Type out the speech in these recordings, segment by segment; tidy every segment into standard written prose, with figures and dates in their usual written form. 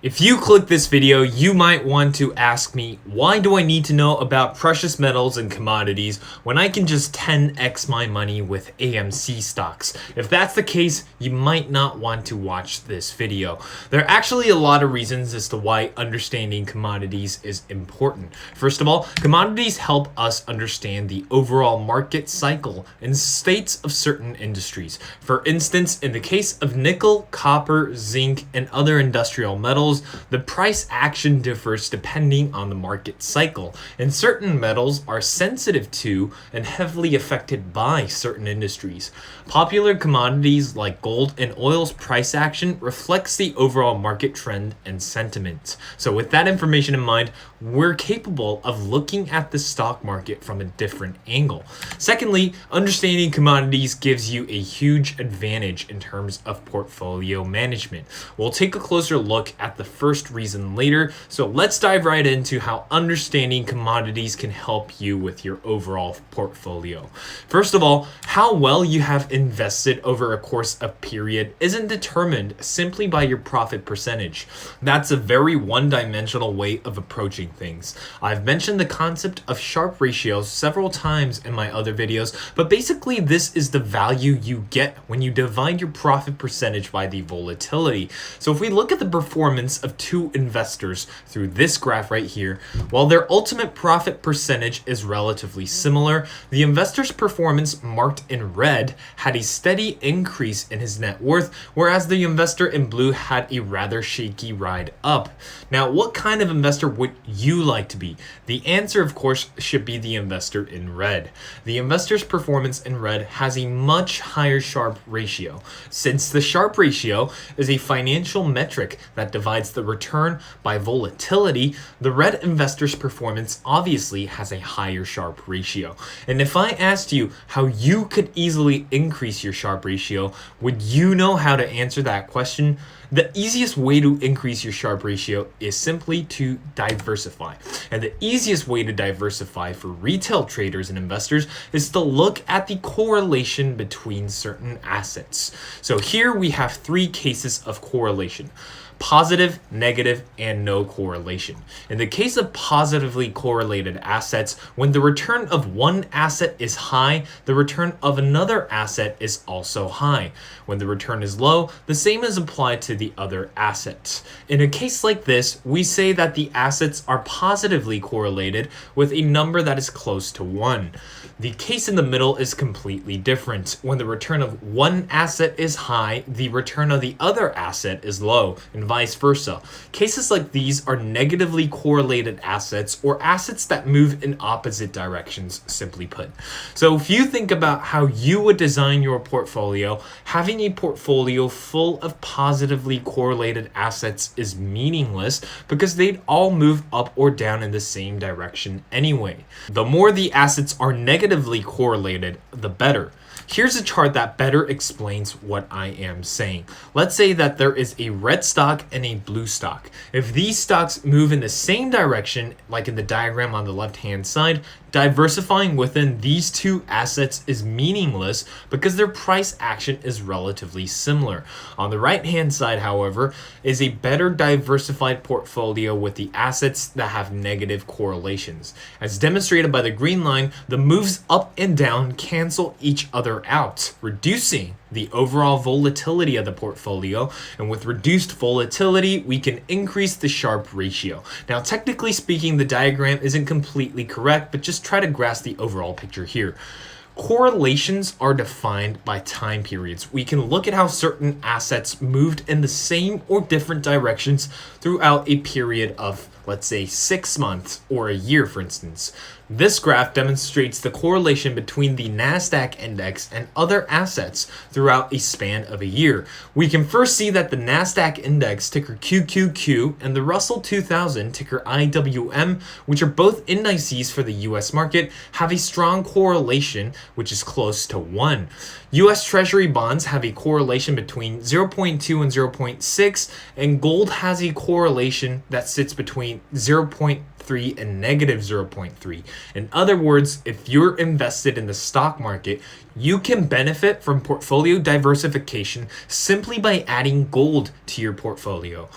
If you click this video, you might want to ask me, why do I need to know about precious metals and commodities when I can just 10x my money with AMC stocks? If that's the case, you might not want to watch this video. There are actually a lot of reasons as to why understanding commodities is important. First of all, commodities help us understand the overall market cycle and states of certain industries. For instance, in the case of nickel, copper, zinc, and other industrial metals, the price action differs depending on the market cycle, and certain metals are sensitive to and heavily affected by certain industries. Popular commodities like gold and oil's price action reflects the overall market trend and sentiment. So with that information in mind, we're capable of looking at the stock market from a different angle. Secondly, understanding commodities gives you a huge advantage in terms of portfolio management. We'll take a closer look at the first reason later, so let's dive right into how understanding commodities can help you with your overall portfolio. First of all, how well you have invested over a course of period isn't determined simply by your profit percentage. That's a very one-dimensional way of approaching things. I've mentioned the concept of Sharpe ratios several times in my other videos, but basically this is the value you get when you divide your profit percentage by the volatility. So if we look at the performance of two investors through this graph right here, while their ultimate profit percentage is relatively similar, the investor's performance marked in red had a steady increase in his net worth, whereas the investor in blue had a rather shaky ride up. Now, what kind of investor would you like to be? The answer, of course, should be the investor in red. The investor's performance in red has a much higher Sharpe ratio. Since the Sharpe ratio is a financial metric that divides the return by volatility, the red investor's performance obviously has a higher Sharpe ratio. And if I asked you how you could easily increase your Sharpe ratio, would you know how to answer that question? The easiest way to increase your Sharpe ratio is simply to diversify. And the easiest way to diversify for retail traders and investors is to look at the correlation between certain assets. So here we have three cases of correlation: positive, negative, and no correlation. In the case of positively correlated assets, when the return of one asset is high, the return of another asset is also high. When the return is low, the same is applied to the other assets. In a case like this, we say that the assets are positively correlated with a number that is close to 1. The case in the middle is completely different. When the return of one asset is high, the return of the other asset is low, and vice versa. Cases like these are negatively correlated assets, or assets that move in opposite directions, simply put. So if you think about how you would design your portfolio, having a portfolio full of positively correlated assets is meaningless because they'd all move up or down in the same direction anyway. The more the assets are negatively correlated, the better. Here's a chart that better explains what I am saying. Let's say that there is a red stock and a blue stock. If these stocks move in the same direction, like in the diagram on the left-hand side, diversifying within these two assets is meaningless because their price action is relatively similar. On the right-hand side, however, is a better diversified portfolio with the assets that have negative correlations. As demonstrated by the green line, the moves up and down cancel each other out, reducing the overall volatility of the portfolio, and with reduced volatility, we can increase the Sharpe ratio. Now, technically speaking, the diagram isn't completely correct, but just try to grasp the overall picture here. Correlations are defined by time periods. We can look at how certain assets moved in the same or different directions throughout a period of, let's say, 6 months or a year, for instance. This graph demonstrates the correlation between the NASDAQ index and other assets throughout a span of a year. We can first see that the NASDAQ index, ticker QQQ, and the Russell 2000, ticker IWM, which are both indices for the US market, have a strong correlation, which is close to 1. US Treasury bonds have a correlation between 0.2 and 0.6, and gold has a correlation that sits between 0.3 and negative 0.3. In other words, if you're invested in the stock market, you can benefit from portfolio diversification simply by adding gold to your portfolio.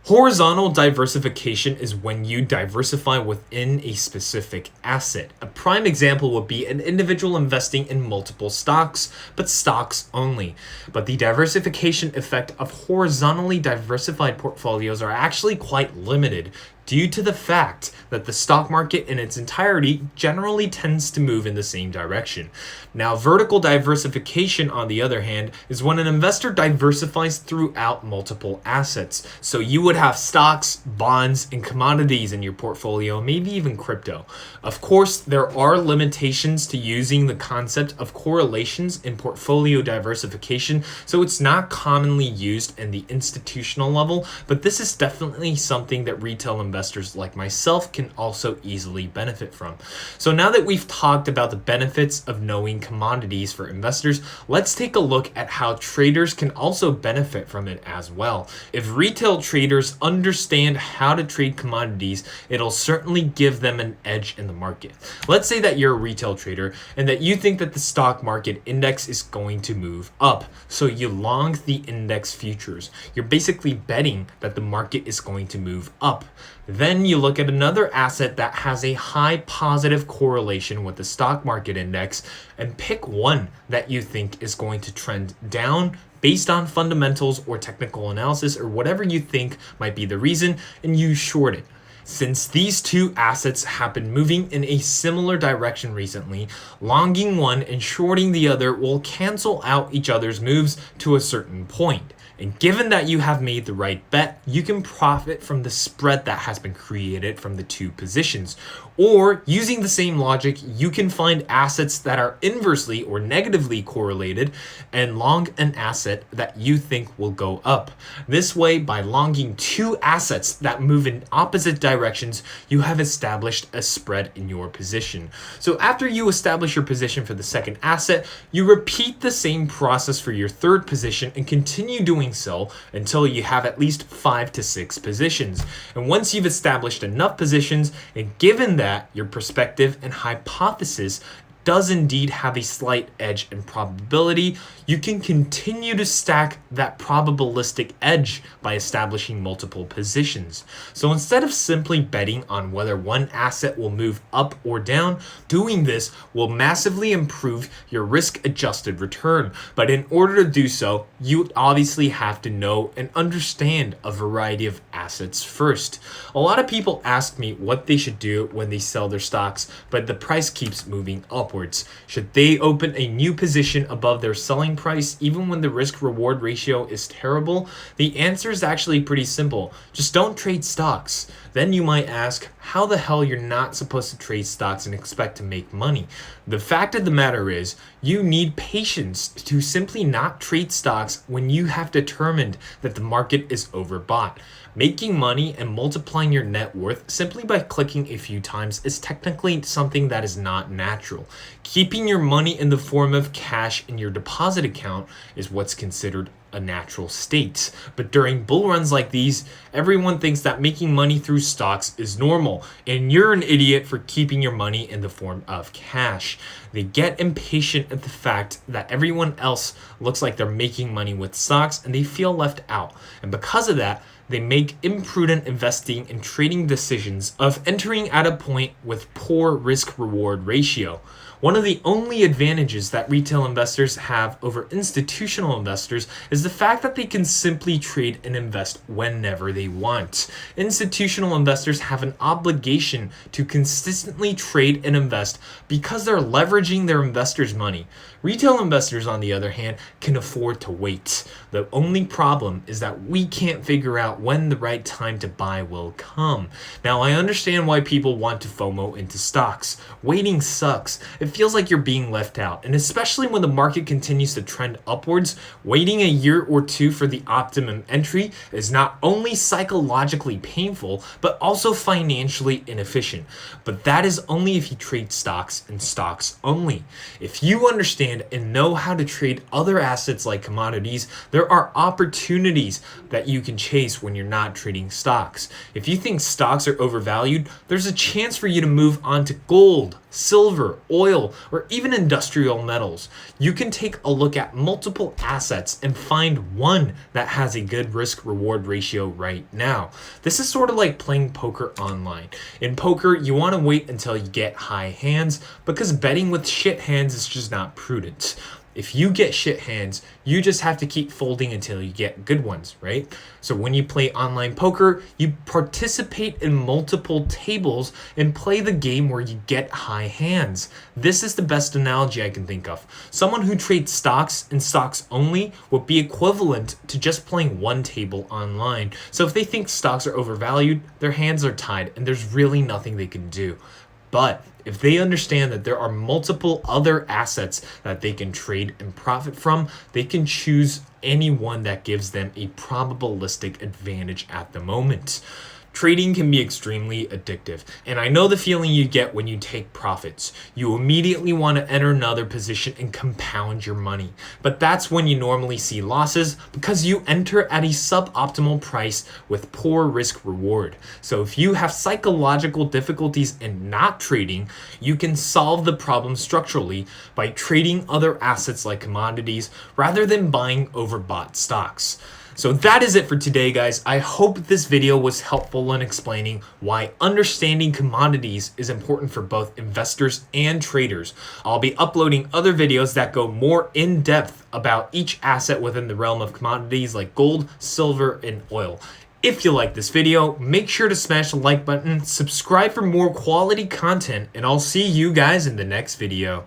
Horizontal diversification is when you diversify within a specific asset. A prime example would be an individual investing in multiple stocks, but stocks only. But the diversification effect of horizontally diversified portfolios are actually quite limited due to the fact that the stock market in its entirety generally tends to move in the same direction. Now, vertical diversification, on the other hand, is when an investor diversifies throughout multiple assets. So you would have stocks, bonds, and commodities in your portfolio, maybe even crypto. Of course, there are limitations to using the concept of correlations in portfolio diversification, so it's not commonly used in the institutional level, but this is definitely something that retail investors like myself can also easily benefit from. So now that we've talked about the benefits of knowing commodities for investors, let's take a look at how traders can also benefit from it as well. If retail traders understand how to trade commodities, it'll certainly give them an edge in the market. Let's say that you're a retail trader and that you think that the stock market index is going to move up, so you long the index futures. You're basically betting that the market is going to move up. Then you look at another asset that has a high positive correlation with the stock market index and pick one that you think is going to trend down based on fundamentals or technical analysis or whatever you think might be the reason, and you short it. Since these two assets have been moving in a similar direction recently, longing one and shorting the other will cancel out each other's moves to a certain point. And given that you have made the right bet, you can profit from the spread that has been created from the two positions. Or, using the same logic, you can find assets that are inversely or negatively correlated and long an asset that you think will go up. This way, by longing two assets that move in opposite directions, you have established a spread in your position. So after you establish your position for the second asset, you repeat the same process for your third position and continue doing so until you have at least 5 to 6 positions. And once you've established enough positions, and given that your perspective and hypothesis does indeed have a slight edge in probability, you can continue to stack that probabilistic edge by establishing multiple positions. So instead of simply betting on whether one asset will move up or down, doing this will massively improve your risk-adjusted return. But in order to do so, you obviously have to know and understand a variety of assets first. A lot of people ask me what they should do when they sell their stocks, but the price keeps moving upwards. Should they open a new position above their selling price even when the risk-reward ratio is terrible? The answer is actually pretty simple. Just don't trade stocks. Then you might ask, how the hell you're not supposed to trade stocks and expect to make money? The fact of the matter is, you need patience to simply not trade stocks when you have determined that the market is overbought. Making money and multiplying your net worth simply by clicking a few times is technically something that is not natural. Keeping your money in the form of cash in your deposit account is what's considered a natural state. But during bull runs like these, everyone thinks that making money through stocks is normal, and you're an idiot for keeping your money in the form of cash. They get impatient at the fact that everyone else looks like they're making money with stocks, and they feel left out. And because of that, they make imprudent investing and trading decisions of entering at a point with poor risk-reward ratio. One of the only advantages that retail investors have over institutional investors is the fact that they can simply trade and invest whenever they want. Institutional investors have an obligation to consistently trade and invest because they're leveraging their investors' money. Retail investors, on the other hand, can afford to wait. The only problem is that we can't figure out when the right time to buy will come. Now, I understand why people want to FOMO into stocks. Waiting sucks. It feels like you're being left out, and especially when the market continues to trend upwards, waiting a year or two for the optimum entry is not only psychologically painful, but also financially inefficient. But that is only if you trade stocks and stocks only. If you understand and know how to trade other assets like commodities, there are opportunities that you can chase when you're not trading stocks. If you think stocks are overvalued, there's a chance for you to move on to gold, silver, oil, or even industrial metals. You can take a look at multiple assets and find one that has a good risk-reward ratio right now. This is sort of like playing poker online. In poker, you want to wait until you get high hands because betting with shit hands is just not prudent. If you get shit hands, you just have to keep folding until you get good ones, right? So when you play online poker, you participate in multiple tables and play the game where you get high hands. This is the best analogy I can think of. Someone who trades stocks and stocks only would be equivalent to just playing one table online. So if they think stocks are overvalued, their hands are tied and there's really nothing they can do. But if they understand that there are multiple other assets that they can trade and profit from, they can choose any one that gives them a probabilistic advantage at the moment. Trading can be extremely addictive, and I know the feeling you get when you take profits. You immediately want to enter another position and compound your money, but that's when you normally see losses because you enter at a suboptimal price with poor risk reward. So if you have psychological difficulties in not trading, you can solve the problem structurally by trading other assets like commodities rather than buying overbought stocks. So that is it for today, guys. I hope this video was helpful in explaining why understanding commodities is important for both investors and traders. I'll be uploading other videos that go more in depth about each asset within the realm of commodities like gold, silver, and oil. If you like this video, make sure to smash the like button, subscribe for more quality content, and I'll see you guys in the next video.